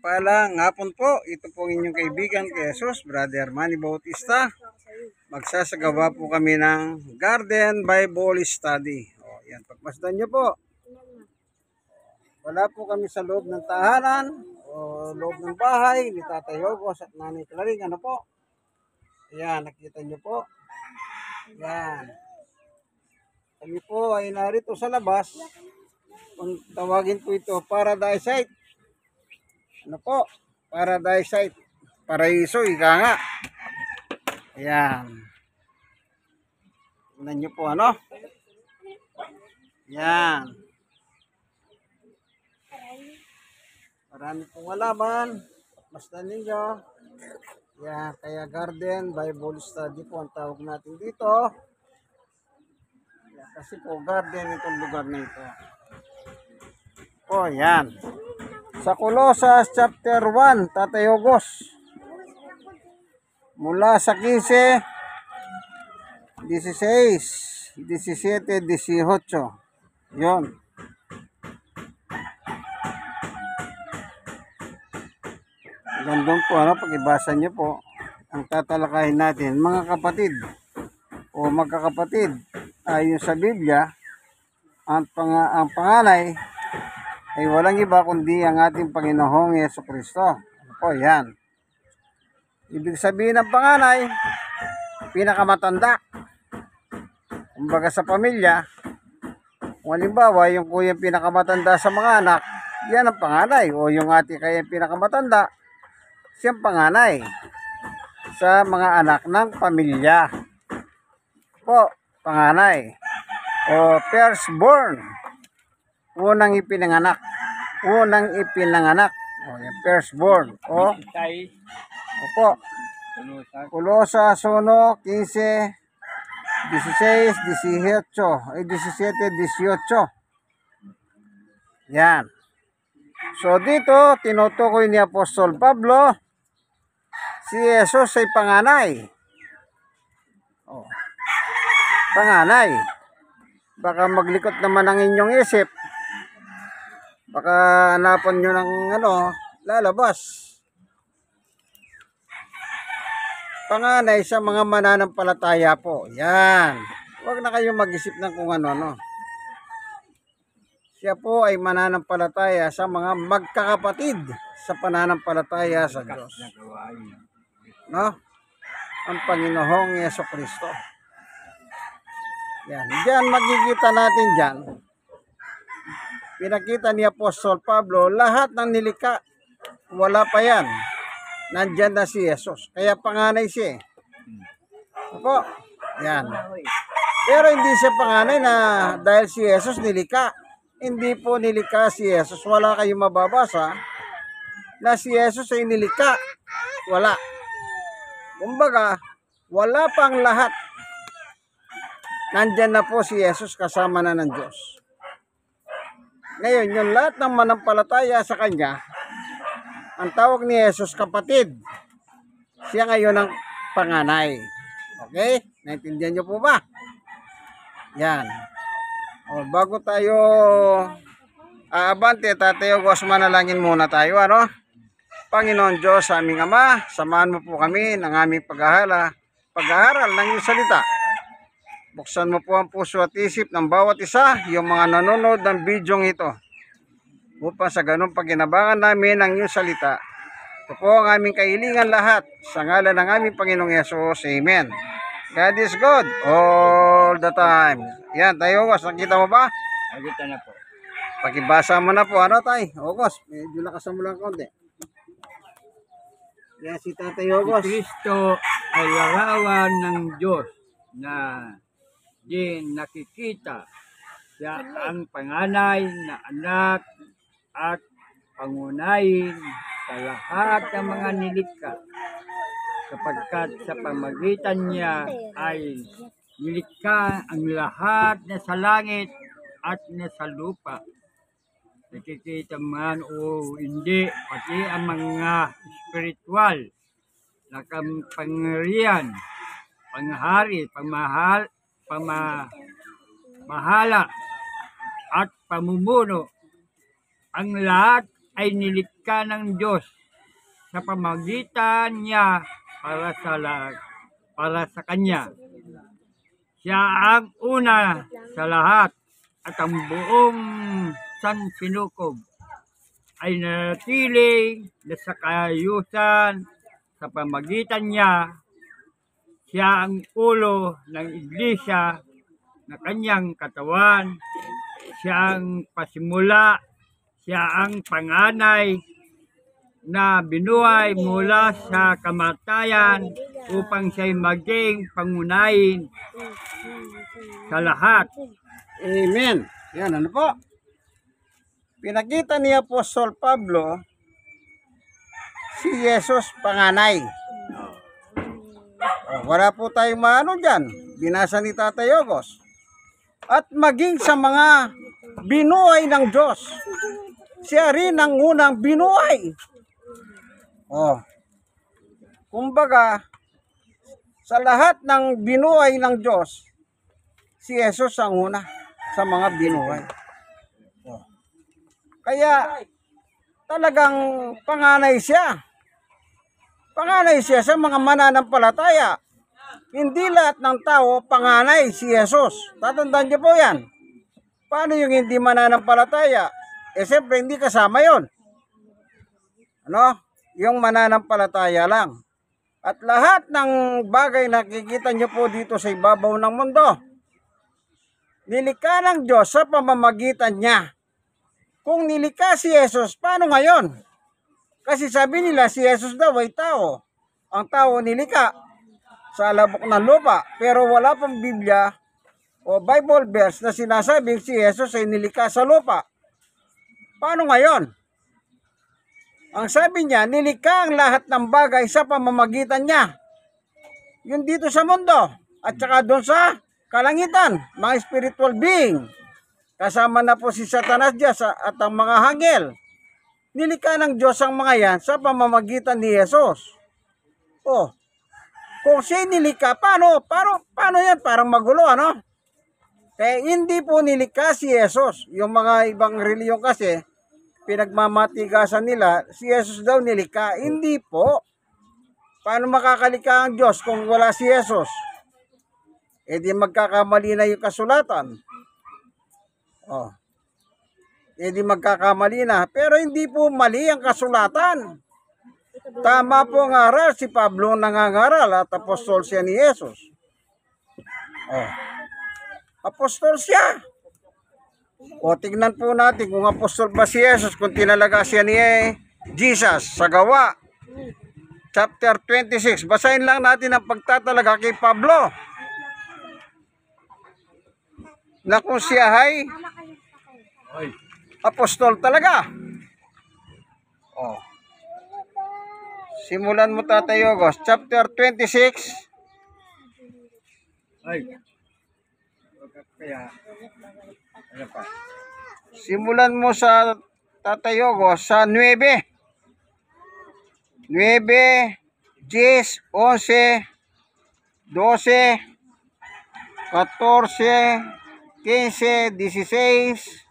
Mapagpalang hapon po. Ito po ang inyong kaibigan kay Jesus, Brother Manny Bautista. Magsasagawa po kami ng Garden Bible Study. O, yan. Pagmasdan nyo po. Wala po kami sa loob ng tahanan o loob ng bahay ni Tatay Yogos at Nanay Claring. Ano po? Yan, nakita nyo po. Yan. Kami po ay narito sa labas. Kung tawagin po ito, Paradise Site. Ano po? Paradise Site. Paraiso, ika nga. Ayan. Tingnan nyo po, ano? Ayan. Marami pong halaman. Basta ninyo. Ayan, kaya Garden Bible Study po ang tawag natin dito. Ayan, kasi po garden itong lugar na ito. Oh, yan. Sa Colosas chapter 1, Tatay Yogos. Mula sa 15, 16, 17, 18. Yon. Gandun po, ano, pag-ibasa nyo po, ang tatalakayin natin, mga kapatid, o magkakapatid, ayon sa Biblia, ang panganay, ay walang iba kundi ang ating Panginoong Jesucristo. Ano po, yan. Ibig sabihin ng panganay, pinakamatanda. Kumbaga sa pamilya, kung halimbawa, yung kuya pinakamatanda sa mga anak, yan ang panganay. O yung ate kaya pinakamatanda, siyang panganay sa mga anak ng pamilya. Po, panganay. O firstborn. Unang ipinanganak. Unang ipinanganak. O, yung firstborn. O, opo. Colosas 1, 15, 16, 18. 17, 18. Yan. So, dito, tinutukoy ni Apostol Pablo, si Jesus ay panganay. O, panganay. Baka maglikot naman ang inyong isip. Baka hanapan nyo ng lalabas. Panganay sa mga mananampalataya po. Yan. Huwag na kayong mag-isip ng kung ano. Siya po ay mananampalataya sa mga magkakapatid sa pananampalataya sa Diyos. No? Ang Panginoong Jesucristo. Yan. Diyan magkikita natin dyan. Pinakita ni Apostol Pablo, lahat ng nilikha, wala pa yan. Nandyan na si Jesus. Kaya panganay siya. Opo. Yan. Pero hindi siya panganay na dahil si Jesus nilikha. Hindi po nilikha si Jesus. Wala kayong mababasa na si Jesus ay nilikha. Wala. Kumbaga, wala pang lahat. Nandyan na po si Jesus kasama na ng Diyos. Ngayon, yung lahat ng manampalataya sa Kanya, ang tawag ni Jesus kapatid. Siya ngayon ang panganay. Okay? Naintindihan niyo po ba? Yan. O, bago tayo aabante, Tatay Yogos, manalangin muna tayo, ano? Panginoon Diyos, aming Ama, samahan mo po kami ng aming pag-aaral ng iyong salita. Buksan mo po ang puso at isip ng bawat isa, yung mga nanonood ng bidyong ito. Upang sa ganung pagkinabangan namin ang iyong salita. Ito po ang aming kahilingan lahat. Sa ngalan ng aming Panginoong Yesus. Amen. God is good all the time. Yan, Tayo Ogos, nakita mo ba? Nakita na po. Pakibasa mo na po. Ano, Tay? Ogos, medyo lakasan mo lang konti. Yan, si Tatay Ogos. Si Kristo ay larawan ng Diyos na di nakikita. Siya ang panganay na anak at pangunahin sa lahat ng mga nilikha, sapagkat sa pamagitan niya ay nilikha ang lahat na sa langit at na sa lupa. Nakikita man o hindi, pati ang mga spiritual na kapangyarihan, panghari, pamahala at pamumuno, ang lahat ay nilikha ng Diyos sa pamagitan niya para sa Kanya. Siya ang una sa lahat at ang buong sansinukob ay nanatili sa kaayusan sa pamagitan niya. Siya ang ulo ng iglesia na kanyang katawan. Siya ang pasimula. Siya ang panganay na binuhay mula sa kamatayan upang siya'y maging pangunahin sa lahat. Amen. Yan, ano po? Pinakita ni Apostol Pablo si Jesus panganay. Wala po tayong maano dyan. Binasa ni Tatay Ogos. At maging sa mga binuhay ng Diyos. Siya rin ang unang binuhay. Kumbaga, sa lahat ng binuhay ng Diyos, si Jesus ang una sa mga binuhay. Kaya, talagang panganay siya. Panganay siya sa mga mananampalataya. Hindi lahat ng tao panganay si Jesus. Tatandaan niyo po yan. Paano yung hindi mananampalataya? Siyempre, hindi kasama yon. Ano? Yung mananampalataya lang. At lahat ng bagay na nakikita nyo po dito sa ibabaw ng mundo, nilikha ng Diyos sa pamamagitan niya. Kung nilikha si Jesus, paano ngayon? Kasi sabi nila si Jesus daw ay tao. Ang tao nilikha sa labok ng lupa. Pero wala pang Biblia o Bible verse na sinasabing si Jesus ay nilikha sa lupa. Paano ngayon? Ang sabi niya, nilikha ang lahat ng bagay sa pamamagitan niya. Yun dito sa mundo. At saka doon sa kalangitan, mga spiritual being. Kasama na po si Satanas dyan at ang mga hangel. Nilikha ng Diyos ang mga yan sa pamamagitan ni Jesus. Kung siya nilikha, paano yan? Parang magulo, ano? Kaya hindi po nilikha si Jesus. Yung mga ibang reliyon kasi, pinagmamatigasan nila, si Jesus daw nilikha. Hindi po. Paano makakalikha ang Diyos kung wala si Jesus? Di magkakamali na yung kasulatan. Di magkakamali na. Pero hindi po mali ang kasulatan. Tama po ang aral. Si Pablo nangangaral at apostol siya ni Jesus. Apostol siya. Tignan po natin kung apostol ba si Jesus, kung tinalaga siya ni Jesus sa Gawa. Chapter 26. Basahin lang natin ang pagtatalaga kay Pablo. Na kung siya ay apostol talaga. Simulan mo, Tatay Ogos. Chapter 26. Simulan mo sa Tatay Ogos sa 9. 9, 10, 11, 12, 14, 15, 16,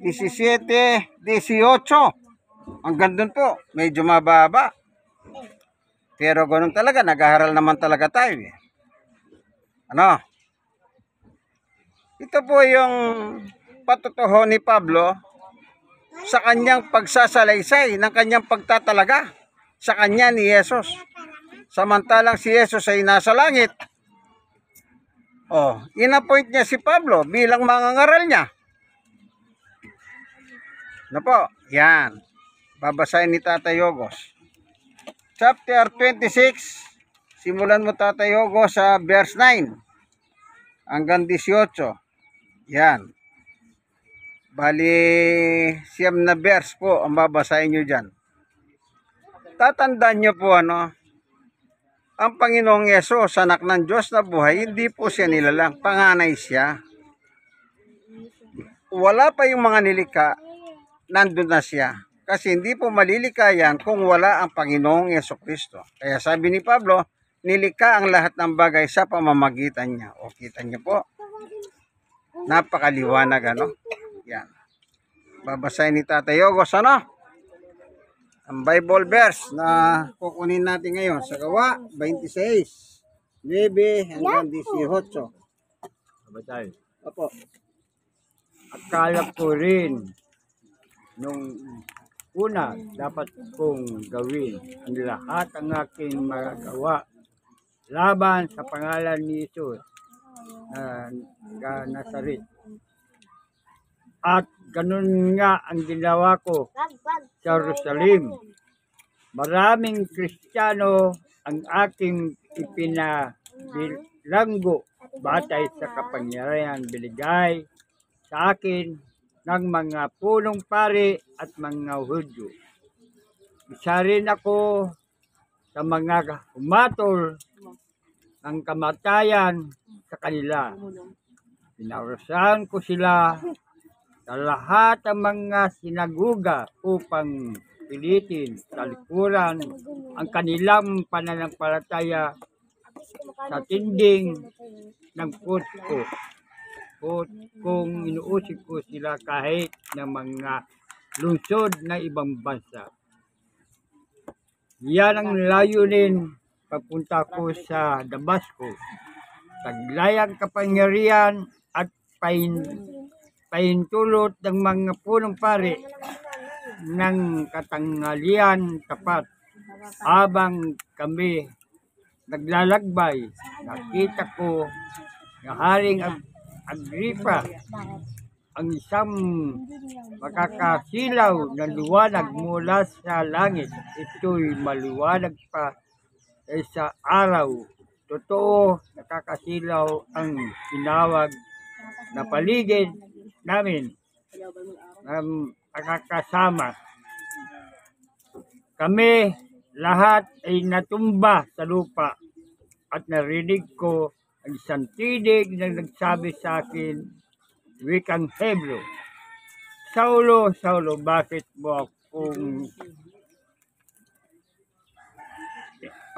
17, 18. Hanggang doon po. Medyo mababa. Pero ganun talaga. Nag-aaral naman talaga tayo. Ano? Ito po yung patutuho ni Pablo sa kanyang pagsasalaysay ng kanyang pagtatalaga sa kanya ni Jesus. Samantalang si Jesus ay nasa langit. Inappoint niya si Pablo bilang mangangaral niya. Ano po? Yan. Babasahin ni Tatay Ogos. Chapter 26. Simulan mo, Tatay Ogos, sa verse 9 hanggang 18. Yan. Bali, 9 na verse po ang babasahin nyo dyan. Tatandaan nyo po, ang Panginoong Yesus, anak ng Diyos na buhay, hindi po siya nilalang. Panganay siya. Wala pa yung mga nilikha, nandun na siya. Kasi hindi po malilika yan kung wala ang Panginoong Jesucristo. Kaya sabi ni Pablo, nilikha ang lahat ng bagay sa pamamagitan niya. Kita niyo po. Napakaliwanag, Yan. Babasahin ni Tatay Yogos, ano? Ang Bible verse na kukunin natin ngayon sa Gawa 26, 9 hanggang 18. Batay. Opo. Akala ko rin nung una dapat kong gawin ang lahat ang aking magagawa laban sa pangalan ni Jesus na Nazaret. At ganun nga ang ginawa ko sa Jerusalem. Maraming Kristiyano ang aking ipinabilanggo batay sa kapangyarihan binigay sa akin ng mga punong pari at mga Hudyo. Isa rin ako sa mga humatol ng kamatayan sa kanila. Pinarusahan ko sila sa lahat ng mga sinaguga upang pilitin talikuran ang kanilang pananampalataya sa tinding ng puso o kung inuusig ko sila kahit ng mga lungsod na ibang bansa. Yan ang layunin papunta ko sa Damasco. Taglayang kapangyarihan at pahintulot ng mga punong pari ng katanghalian tapat. Habang kami naglalagbay, nakita ko na Haring Agripa ang isang makakasilaw na liwanag mula sa langit. Ito'y maliwanag pa sa araw. Totoo, nakakasilaw ang tinawag na paligid namin nakakasama. Kami lahat ay natumba sa lupa at narinig ko ang isang tinig na nagsabi sa akin, wikang Hebro, Saulo, Saulo, bakit mo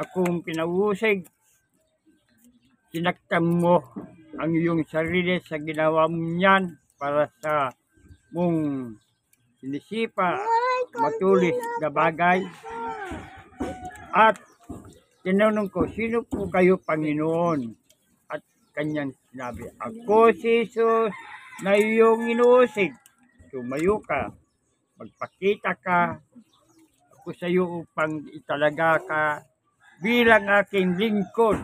akong pinauusig? Sinaktan mo ang iyong sarili sa ginawa mo niyan para sa mong sinisipa matulis na bagay. At tinanong ko, sino po kayo, Panginoon? At kanyang sinabi, ako si Jesus na iyong inuusig. Tumayo ka, magpakita ka, ako sa iyo upang italaga ka bilang aking lingkod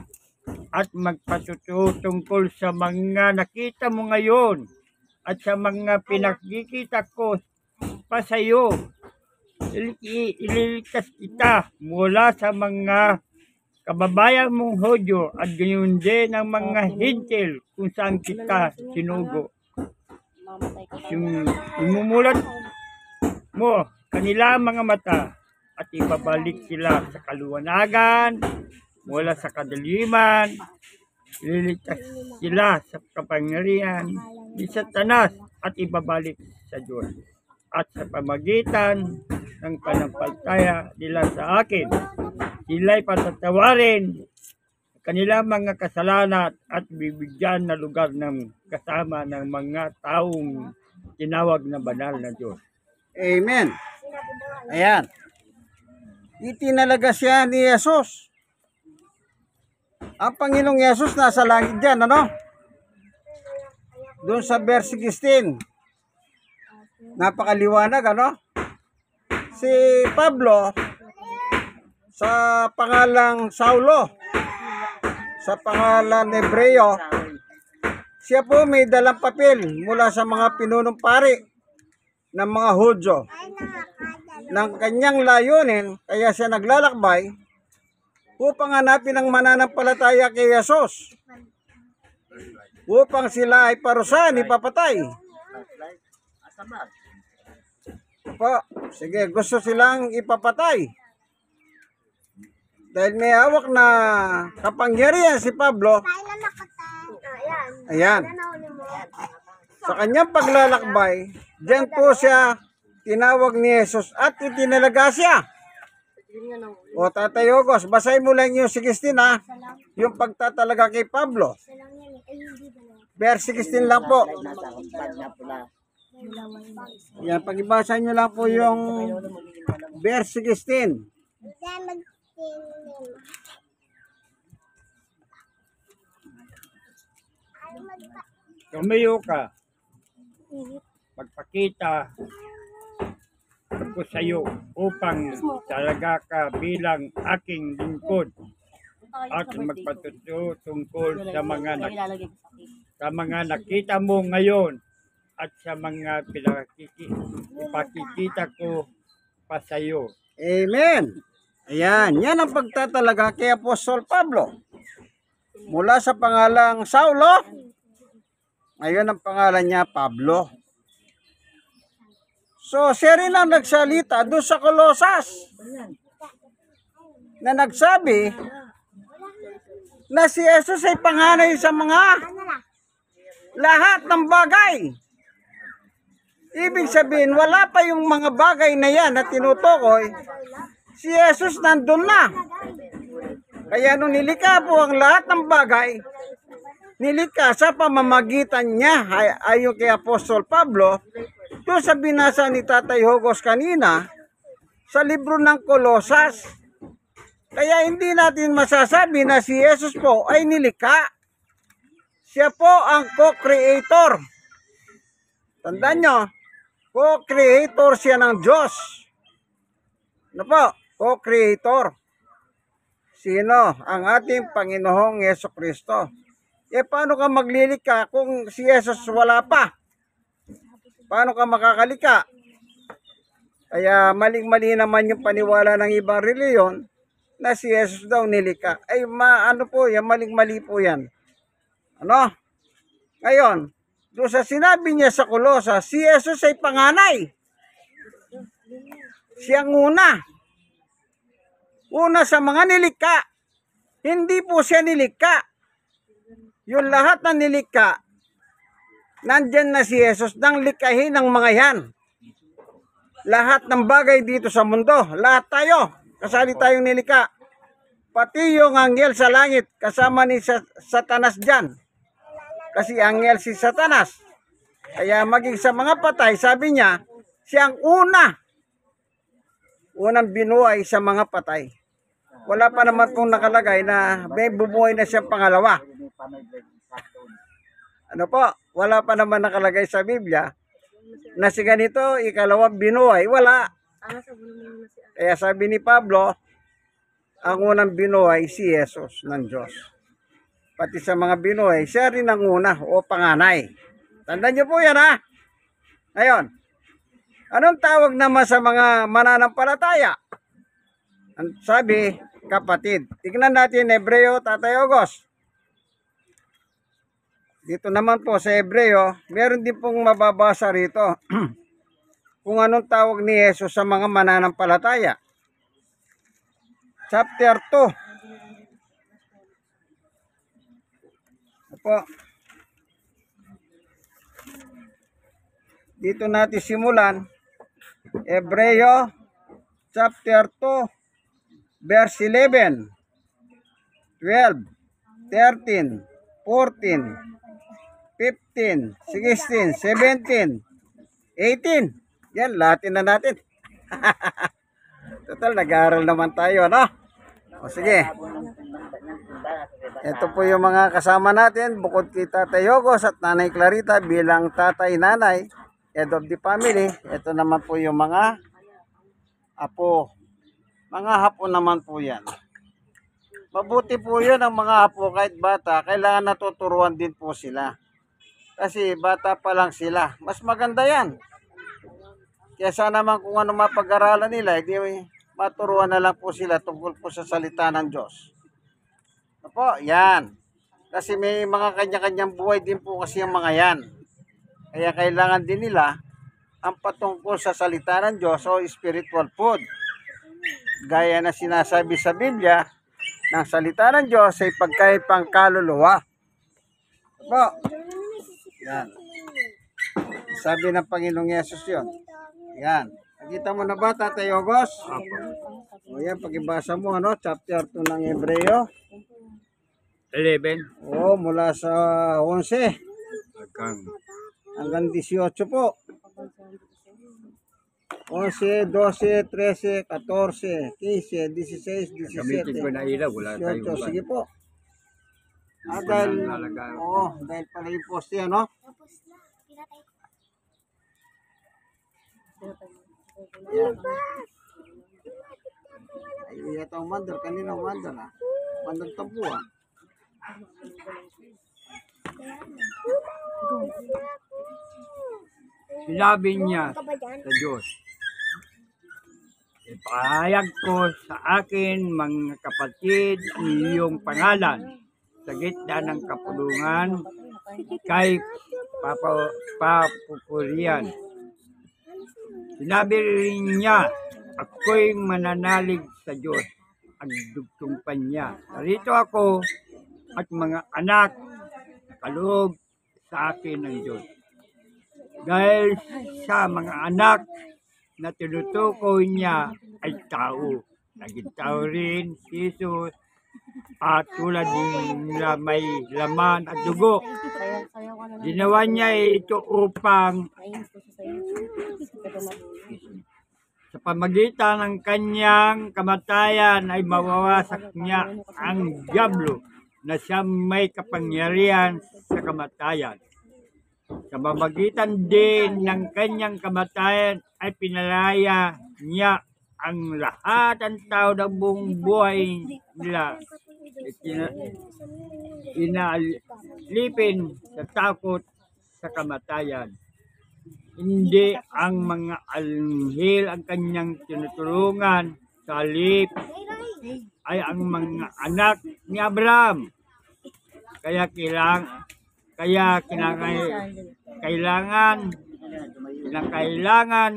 at magpatutungkol sa mga nakita mo ngayon at sa mga pinakikita ko pa sa iyo. Ililigtas kita mula sa mga kababayan mong Hudyo at gayon din ang mga Hintil kung saan kita sinugo. Imumulat mo kanila mga mata at ibabalik sila sa kaluwanagan mula sa kadiliman. Ililigtas sila sa kapangyarihan ni Satanas at ibabalik sa Diyos. At sa pamagitan ng panampalataya nila sa akin, sila'y patatawarin kanilang mga kasalanan at bibigyan na lugar ng kasama ng mga taong tinawag na banal na Diyos. Amen. Ayan. Itinalaga siya ni Jesus. Ang Panginoong Jesus nasa langit dyan, ano? Doon sa verse 16. Napakaliwanag, ano? Si Pablo, sa pangalang Saulo, sa pangalan Hebreo, siya po may dalang papel mula sa mga pinunong pari ng mga Hudyo. Ng kanyang layunin, kaya siya naglalakbay upang hanapin ang mananampalataya kay Jesus, upang sila ay parusahan, ipapatay. Po, sige, gusto silang ipapatay. Dahil may hawak na kapangyarihan si Pablo. Ayan. Sa kanyang paglalakbay, diyan po siya tinawag ni Jesus at itinalaga siya. O Tatay Yogos, basahin mo lang yung 16 ha. Yung pagtatalaga kay Pablo. Verse 16 lang po. Yan, pag-ibasa nyo lang po yung verse 16. Tumayo ka, magpakita ko sa iyo upang talaga ka bilang aking lingkod at magpatuto tungkol sa mga nakita mo ngayon at sa mga ipakikita ko pa sa iyo. Amen. Ayan, yan ang pagtatalaga kay Apostol Pablo. Mula sa pangalang Saulo, ngayon ang pangalan niya Pablo. So, siya rin ang nagsalita doon sa Colosas na nagsabi na si Jesus ay panganay sa mga lahat ng bagay. Ibig sabihin, wala pa yung mga bagay na yan na tinutukoy, si Jesus nandun na. Kaya nung nilikha po ang lahat ng bagay, nilikha sa pamamagitan niya, ayon kay Apostol Pablo, doon sa binasa ni Tatay Hugos kanina, sa libro ng Kolosas. Kaya hindi natin masasabi na si Jesus po ay nilikha. Siya po ang co-creator. Tandaan nyo, co-creator siya ng Diyos. Ano po? Co-creator. Sino? Ang ating Panginoong Jesucristo. Paano ka maglilika kung si Jesus wala pa? Paano ka makakalika? Kaya maling-mali naman yung paniwala ng ibang reliyon na si Jesus daw nilika. Ano po yan? Maling-mali po yan. Ano? Ngayon, doon sa sinabi niya sa Kolosas, si Jesus ay panganay. Siyang una. Una sa mga nilikha. Hindi po siya nilikha. Yung lahat na nilikha, nandyan na si Jesus nang likhahin ng mga yan. Lahat ng bagay dito sa mundo, lahat tayo, kasali tayong nilikha. Pati yung anghel sa langit, kasama ni Satanas dyan. Kasi anghel si Satanas. Kaya maging sa mga patay, sabi niya, siyang unang binuhay sa mga patay. Wala pa naman pong nakalagay na may bumuhay na siyang pangalawa. Ano po? Wala pa naman nakalagay sa Biblia na si ganito, ikalawang binuhay. Wala. Kaya sabi ni Pablo, ang unang binuhay si Jesus ng Diyos. Pati sa mga binuhay, siya rin ang una o panganay. Tandaan niyo po yan, ha? Ngayon, anong tawag naman sa mga mananampalataya? Ang sabi, kapatid. Tignan natin Hebreo, Tatay Ogos. Dito naman po sa Hebreo, meron din pong mababasa rito kung anong tawag ni Jesus sa mga mananampalataya. Chapter 2. Opo. Dito natin simulan. Hebreo, chapter 2. Verse 11, 12, 13, 14, 15, 16, 17, 18. Yan, lahatin na natin. Total, nag-aaral naman tayo, no? O sige. Ito po yung mga kasama natin, bukod kay Tatay Hugos at Nanay Clarita bilang tatay-nanay, head of the family. Ito naman po yung mga apo. Mga hapon naman po yan. Mabuti po yun ang mga hapon kahit bata. Kailangan natuturuan din po sila. Kasi bata pa lang sila. Mas maganda yan. Kesa naman kung ano mapag-aralan nila, hindi maturuan na lang po sila tungkol po sa salita ng Diyos. Opo, yan. Kasi may mga kanya-kanyang buhay din po kasi yung mga yan. Kaya kailangan din nila ang patungkol sa salita ng Diyos o spiritual food. Gaya na sinasabi sa Biblia, ng salita ng Diyos ay pagkain pang kaluluwa. Po. Yan. Sabi ng Panginoong Yesus yun. Yan. Nakita mo na ba, Tatay Hugos? O yan, pag-ibasa mo, ano, chapter 2 ng Hebreo. 11. O, mula sa 11 hanggang 18 po. 11, 12, 13, 14, 15, 16, Gamitin ko 17, na ilaw, wala 18. tayong Sige po. Hindi ko Dahil, na lalagay. dahil pala yung poste, ano? Ay, ito ang mandar. Kanina ang mandar, ha? Mandar tampo, ha? Sinabi niya sa Diyos, ipahayag ko sa akin mga kapatid ang iyong pangalan sa gitna ng kapulungan kay papupurian. Sinabi rin niya, ako'y mananalig sa Diyos. Ang dugtong pa niya. Narito ako at mga anak kaloob sa akin ng Diyos. Dahil sa mga anak na tinutukoy niya ay tao. Naging tao rin si Jesus at tulad nila may laman at dugo. Ginawa niya ito upang sa pamagitan ng kanyang kamatayan ay mawawasak niya ang diablo na siya may kapangyarihan sa kamatayan. Sa pamagitan din ng kanyang kamatayan ay pinalaya niya ang lahat ng tao ng buong buhay nila. Inalipin sa takot sa kamatayan. Hindi ang mga anghel ang kanyang tinutulungan, sa halip ay ang mga anak ni Abraham. Kaya kailangan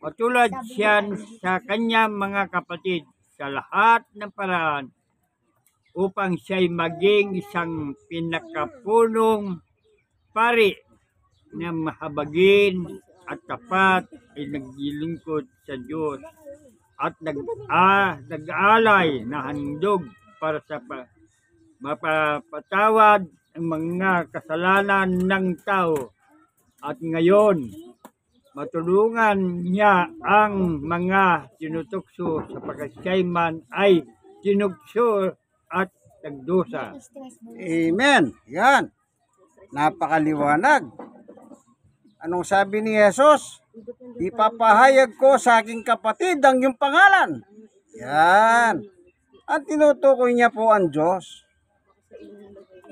matulad siya sa kanyang mga kapatid sa lahat ng paraan upang siya'y maging isang pinakapunong pari na mahabagin at tapat ay naglilingkod sa Diyos at nag-aalay na handog para sa mapapatawad ang mga kasalanan ng tao. At ngayon, matulungan niya ang mga tinutukso sapagkat siya'y man ay tinukso at nagdusa. Amen. Yan. Napakaliwanag. Anong sabi ni Jesus? Ipapahayag ko sa aking kapatid ang iyong pangalan. Yan. Ang tinutukoy niya po ang Diyos.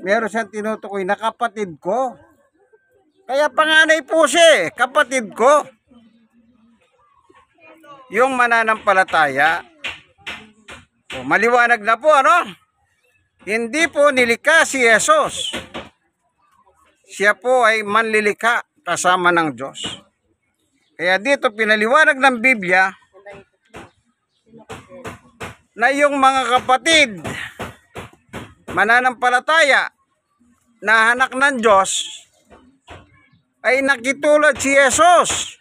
Meron siyang tinutukoy na kapatid ko. Kaya panganay po siya, kapatid ko. Yung mananampalataya. O, maliwanag na po, ano? Hindi po nilikha si Jesus. Siya po ay manlilika kasama ng Diyos. Kaya dito pinaliwanag ng Biblia na yung mga kapatid mananampalataya na anak ng Diyos ay nakitulad si Jesus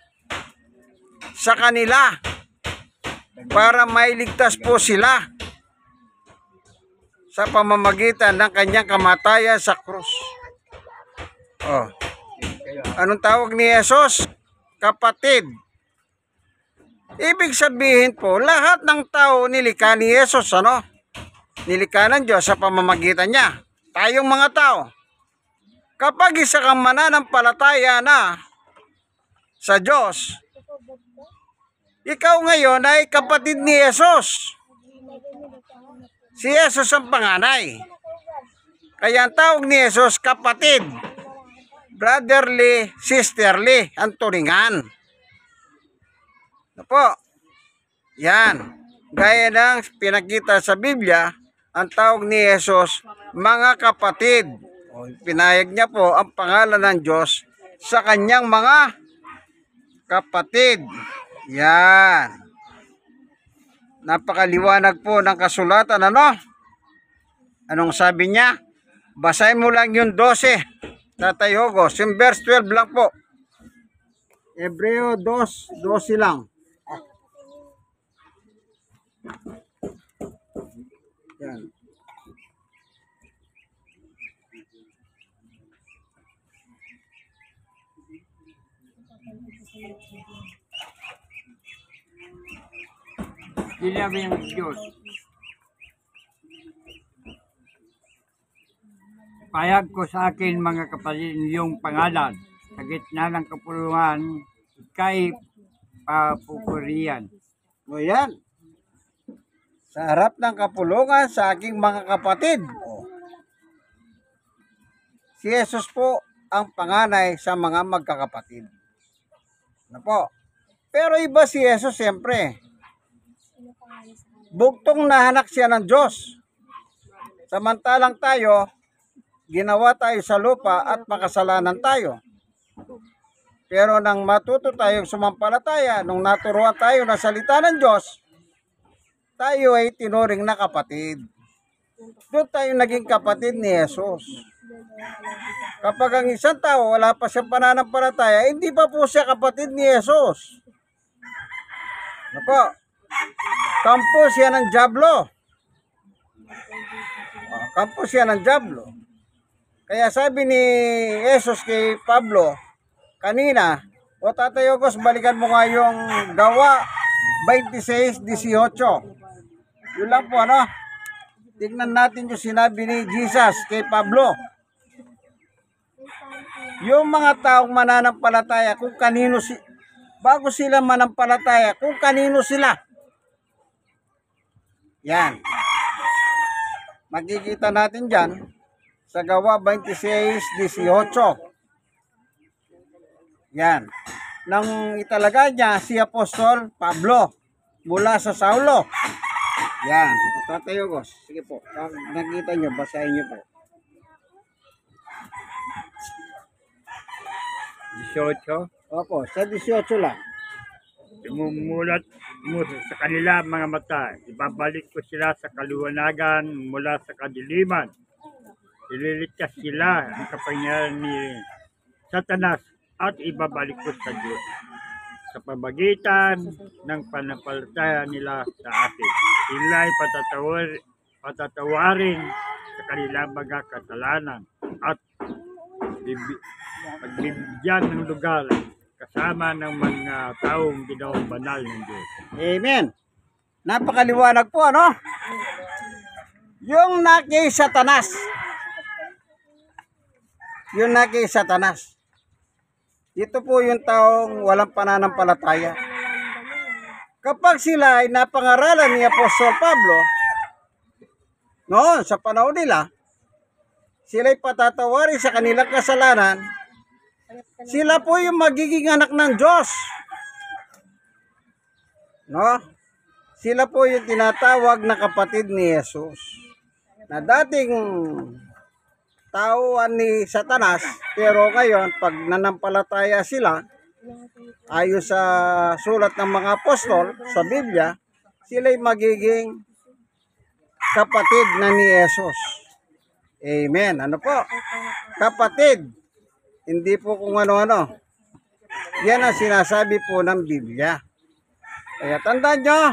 sa kanila para mailigtas po sila sa pamamagitan ng kanyang kamatayan sa krus. Oh. Anong tawag ni Jesus? Kapatid. Ibig sabihin po, lahat ng tao nilikha ni Jesus, ano? Nilikha ng Diyos sa pamamagitan niya. Tayong mga tao. Kapag isa kang mananampalataya na sa Diyos, ikaw ngayon ay kapatid ni Jesus. Si Jesus ang panganay. Kaya ang tawag ni Jesus, kapatid. Brotherly, sisterly, ang turingan. Po, yan. Gaya ng pinakita sa Biblia, ang tawag ni Jesus, mga kapatid. O, pinayag niya po ang pangalan ng Diyos sa kanyang mga kapatid. Yan. Napakaliwanag po ng kasulatan, ano? Anong sabi niya? Basahin mo lang yung 12. Tatay Hugos, yung verse 12 lang po. Hebreo 2:12 lang. Yan. Sinabi ng Diyos, payag ko sa akin mga kapatid yung pangalan sa gitna ng kapulungan kay papupurian. O yan. Sa harap ng kapulungan sa aking mga kapatid. O. Si Jesus po ang panganay sa mga magkakapatid. Ano po? Pero iba si Jesus siyempre. Bugtong na anak siya ng Diyos. Samantalang tayo, ginawa tayo sa lupa at makasalanan tayo. Pero nang matuto tayong sumampalataya, nung naturuan tayo na salita ng Diyos, tayo ay tinuring na kapatid. Doon tayo naging kapatid ni Jesus. Kapag ang isang tao wala pa siyang pananampalataya, hindi pa po siya kapatid ni Jesus. Ano po? Kampo siya ng dyablo. Kampo siya ng dyablo. Kaya sabi ni Jesus kay Pablo kanina, o Tatay August, balikan mo nga yung Gawa 26:18. Yun lang po, ano? Tignan natin yung sinabi ni Jesus kay Pablo. Yung mga taong mananampalataya, kung kanino bago sila manampalataya, kung kanino sila. Yan. Makikita natin dyan sa Gawa 26:18. Yan. Nang italaga niya si Apostol Pablo mula sa Saulo. Yan. Tatay August. Sige po. Pag nakita nyo, basahin nyo po. 18. Opo, sa 18 lang. Imumulat mo sa kanila mga mata. Ibabalik ko sila sa kaluwanagan mula sa kadiliman. Ililigtas sila ang kapangyarihan ni Satanas at ibabalik ko sa Diyos sa pamagitan ng panampalataya nila sa akin. Sila ay patatawarin sa kanilang mga kasalanan at pagbibigyan ng lugar kasama ng mga taong ginawang banal ng Diyos. Amen. Napakaliwanag po, ano? Yung naki Satanas. Yung naki Satanas. Ito po yung taong walang pananampalataya. Kapag sila ay napangaralan ni Apostol Pablo, noon sa panahon nila, sila ay patatawarin sa kanilang kasalanan, sila po yung magiging anak ng Diyos. No? Sila po yung tinatawag na kapatid ni Jesus. Na dating tauhan ni Satanas, pero ngayon, pag nanampalataya sila, ayon sa sulat ng mga apostol sa Biblia, sila'y magiging kapatid na ni Jesus. Amen. Ano po? Kapatid. Hindi po kung ano-ano. Yan ang sinasabi po ng Biblia. Kaya tandaan nyo,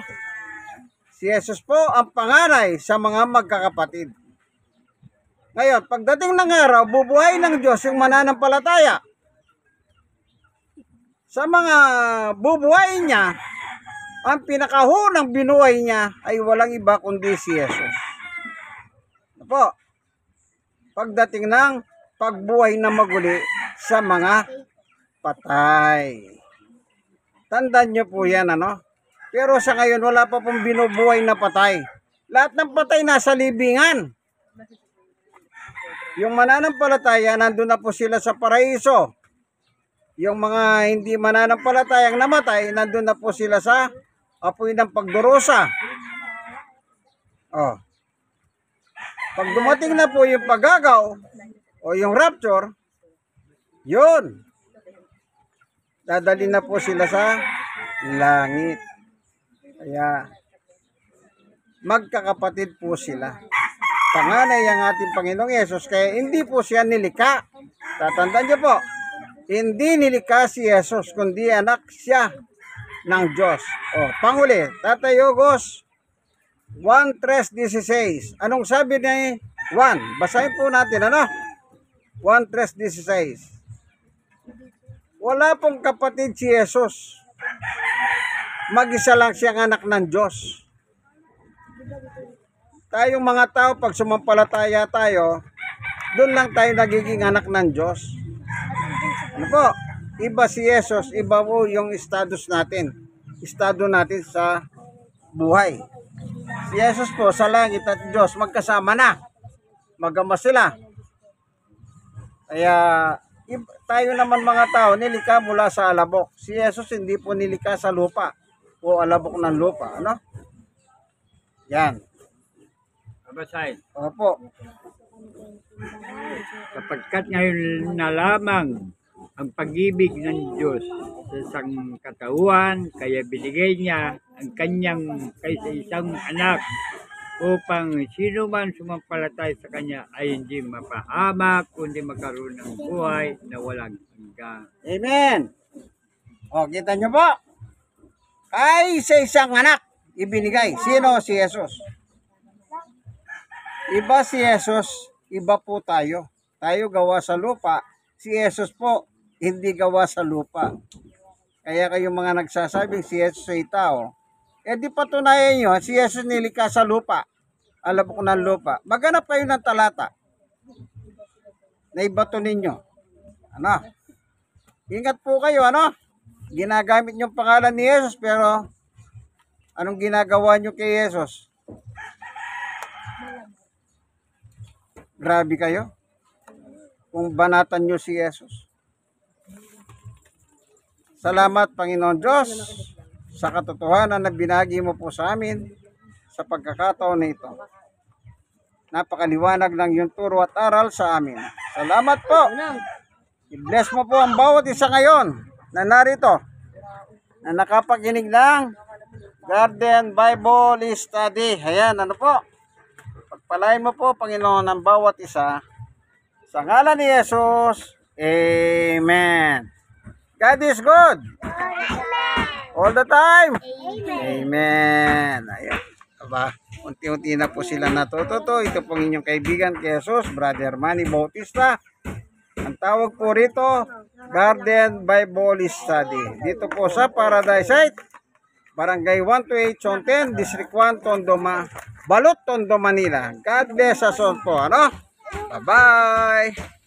si Jesus po ang panganay sa mga magkakapatid. Ngayon, pagdating ng araw, bubuhay ng Diyos yung mananampalataya. Sa mga bubuhayin niya, ang pinakahunang binuhay niya ay walang iba kundi si Jesus. Ano po? Pagdating ng pagbuhay na maguli sa mga patay. Tandaan niyo po yan, ano? Pero sa ngayon, wala pa pong binubuhay na patay. Lahat ng patay nasa libingan. Yung mananampalataya, nandun na po sila sa paraiso. Yung mga hindi mananampalatayang namatay, nandun na po sila sa apoy ng pagdurusa. Oh. Pag dumating na po yung paggagaw o yung rapture, yun. Dadali na po sila sa langit. Kaya magkakapatid po sila. Panganay ang ating Panginoong Yesus, kaya hindi po siya nilika. Tatandaan niyo po, hindi nilika si Jesus, kundi anak siya ng Diyos. O, panguli, Tatay August 1:3:16. Anong sabi ni 1? Basahin po natin, ano? 1:3:16. Wala pong kapatid si Jesus. Mag-isa lang siyang anak ng Diyos. Tayong mga tao, pag sumampalataya tayo, doon lang tayo nagiging anak ng Diyos. Ano po? Iba si Jesus, iba po yung status natin. Estado natin sa buhay. Si Jesus po sa langit at Diyos, magkasama na. Magama sila. Kaya tayo naman mga tao, nilikha mula sa alabok. Si Jesus hindi po nilikha sa lupa o alabok ng lupa. Ano? Yan. Babasahin. Opo. Sapagkat ngayon na lamang ang pag-ibig ng Diyos sa isang katauhan, kaya binigay niya ang kanyang kaisa-isang anak upang sino man sumampalatay sa kanya ay hindi mapahamak kundi magkaroon ng buhay na walang hanggan. Amen. O, kita nyo po. Ay, sa isang anak, ibinigay. Sino? Si Jesus. Iba si Jesus, iba po tayo. Tayo gawa sa lupa. Si Jesus po, hindi gawa sa lupa. Kaya kayong mga nagsasabing si Jesus ay tao, di patunayan nyo, si Jesus nilikha sa lupa. Alabok ng lupa. Maghanap kayo ng talata na ibato ninyo. Ano? Ingat po kayo, ano? Ginagamit nyo ang pangalan ni Jesus, pero anong ginagawa nyo kay Jesus? Grabe kayo. Kung banatan nyo si Jesus. Salamat, Panginoon Diyos, sa katotohanan na binagi mo po sa amin sa pagkakataon na ito. Napakaliwanag ng iyong turo at aral sa amin. Salamat po. I-bless mo po ang bawat isa ngayon na narito, na nakapakinig ng Garden Bible Study. Ayan, ano po? Pagpalain mo po, Panginoon, ng bawat isa. Sa ngalan ni Jesus, Amen. God is good. All the time. Amen. Ayan. Aba, unti-unti na po sila natututo. Ito pong inyong kaibigan kay Jesus, Brother Manny Bautista. Ang tawag po rito, Garden Bible Study. Dito po sa Paradise Site, Barangay 128, Zone 10, District 1, Tondo, Balot, Tondo, Manila. God bless us all po. Ano? Bye-bye.